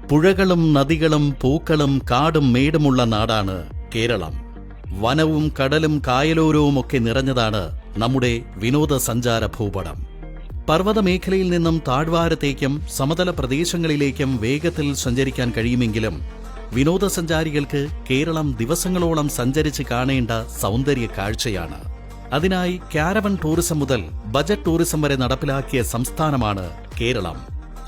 പുഴകളും നദികളും പൂക്കളും കാടും മേടുമുള്ള നാടാണ് കേരളം. വനവും കടലും കായലോരവുമൊക്കെ നിറഞ്ഞതാണ് നമ്മുടെ വിനോദസഞ്ചാര ഭൂപടം. പർവ്വതമേഖലയിൽ നിന്നും താഴ്വാരത്തേക്കും സമതല പ്രദേശങ്ങളിലേക്കും വേഗത്തിൽ സഞ്ചരിക്കാൻ കഴിയുമെങ്കിലും വിനോദസഞ്ചാരികൾക്ക് കേരളം ദിവസങ്ങളോളം സഞ്ചരിച്ച് കാണേണ്ട സൗന്ദര്യ കാഴ്ചയാണ്. അതിനായി കാരവൻ ടൂറിസം മുതൽ ബജറ്റ് ടൂറിസം വരെ നടപ്പിലാക്കിയ സംസ്ഥാനമാണ് കേരളം.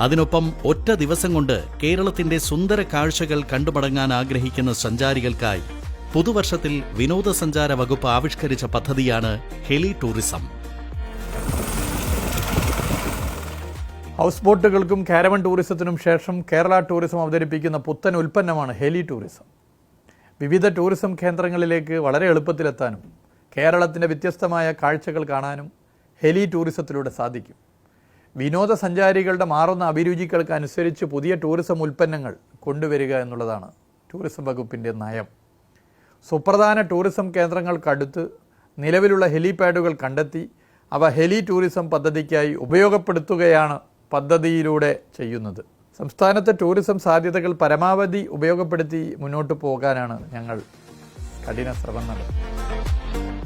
അതിനൊപ്പം ഒറ്റ ദിവസം കൊണ്ട് കേരളത്തിന്റെ സുന്ദര കാഴ്ചകൾ കണ്ടുമടങ്ങാൻ ആഗ്രഹിക്കുന്ന സഞ്ചാരികൾക്കായി പുതുവർഷത്തിൽ വിനോദസഞ്ചാര വകുപ്പ് ആവിഷ്കരിച്ച പദ്ധതിയാണ് ഹെലി ടൂറിസം. ഹൗസ് ബോട്ടുകൾക്കും കാരവൻ ടൂറിസത്തിനും ശേഷം കേരള ടൂറിസം അവതരിപ്പിക്കുന്ന പുത്തൻ ഉൽപ്പന്നമാണ് ഹെലി ടൂറിസം. വിവിധ ടൂറിസം കേന്ദ്രങ്ങളിലേക്ക് വളരെ എളുപ്പത്തിലെത്താനും കേരളത്തിൻ്റെ വ്യത്യസ്തമായ കാഴ്ചകൾ കാണാനും ഹെലി ടൂറിസത്തിലൂടെ സാധിക്കും. വിനോദസഞ്ചാരികളുടെ മാറുന്ന അഭിരുചികൾക്ക് അനുസരിച്ച് പുതിയ ടൂറിസം ഉൽപ്പന്നങ്ങൾ കൊണ്ടുവരിക എന്നുള്ളതാണ് ടൂറിസം വകുപ്പിൻ്റെ നയം. സുപ്രധാന ടൂറിസം കേന്ദ്രങ്ങൾക്കടുത്ത് നിലവിലുള്ള ഹെലിപാഡുകൾ കണ്ടെത്തി അവ ഹെലി ടൂറിസം പദ്ധതിക്കായി ഉപയോഗപ്പെടുത്തുകയാണ് പദ്ധതിയിലൂടെ ചെയ്യുന്നത്. സംസ്ഥാനത്തെ ടൂറിസം സാധ്യതകൾ പരമാവധി ഉപയോഗപ്പെടുത്തി മുന്നോട്ട് പോകാനാണ് ഞങ്ങൾ കഠിന ശ്രമം നടത്തുന്നത്.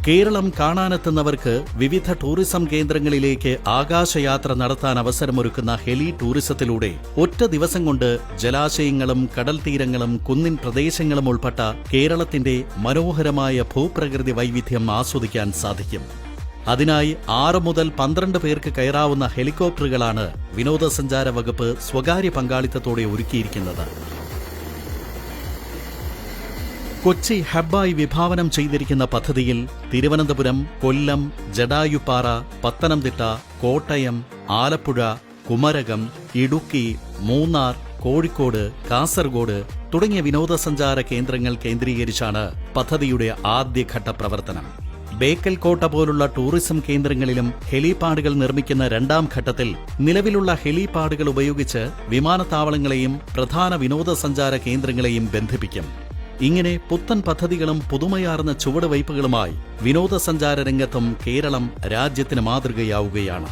കേരളം കാണാനെത്തുന്നവർക്ക് വിവിധ ടൂറിസം കേന്ദ്രങ്ങളിലേക്ക് ആകാശയാത്ര നടത്താൻ അവസരമൊരുക്കുന്ന ഹെലി ടൂറിസത്തിലൂടെ ഒറ്റ ദിവസം കൊണ്ട് ജലാശയങ്ങളും കടൽ തീരങ്ങളും കുന്നിൻ പ്രദേശങ്ങളും ഉൾപ്പെട്ട കേരളത്തിന്റെ മനോഹരമായ ഭൂപ്രകൃതി വൈവിധ്യം ആസ്വദിക്കാൻ സാധിക്കും. അതിനായി 6 മുതൽ 12 പേർക്ക് കയറാവുന്ന ഹെലികോപ്റ്ററുകളാണ് വിനോദസഞ്ചാര വകുപ്പ് സ്വകാര്യ പങ്കാളിത്തത്തോടെ ഒരുക്കിയിരിക്കുന്നത്. കൊച്ചി ഹബ്ബായി വിഭാവനം ചെയ്തിരിക്കുന്ന പദ്ധതിയിൽ തിരുവനന്തപുരം, കൊല്ലം, ജടായുപ്പാറ, പത്തനംതിട്ട, കോട്ടയം, ആലപ്പുഴ, കുമരകം, ഇടുക്കി, മൂന്നാർ, കോഴിക്കോട്, കാസർഗോഡ് തുടങ്ങിയ വിനോദസഞ്ചാര കേന്ദ്രങ്ങൾ കേന്ദ്രീകരിച്ചാണ് പദ്ധതിയുടെ ആദ്യഘട്ട പ്രവർത്തനം. ബേക്കൽ കോട്ട പോലുള്ള ടൂറിസം കേന്ദ്രങ്ങളിലും ഹെലിപാഡുകൾ നിർമ്മിക്കുന്ന രണ്ടാം ഘട്ടത്തിൽ നിലവിലുള്ള ഹെലിപാഡുകൾ ഉപയോഗിച്ച് വിമാനത്താവളങ്ങളെയും പ്രധാന വിനോദസഞ്ചാര കേന്ദ്രങ്ങളെയും ബന്ധിപ്പിക്കും. ഇങ്ങനെ പുത്തൻ പദ്ധതികളും പുതുമയാർന്ന ചുവടുവയ്പുകളുമായി വിനോദസഞ്ചാര രംഗത്തും കേരളം രാജ്യത്തിന് മാതൃകയാവുകയാണ്.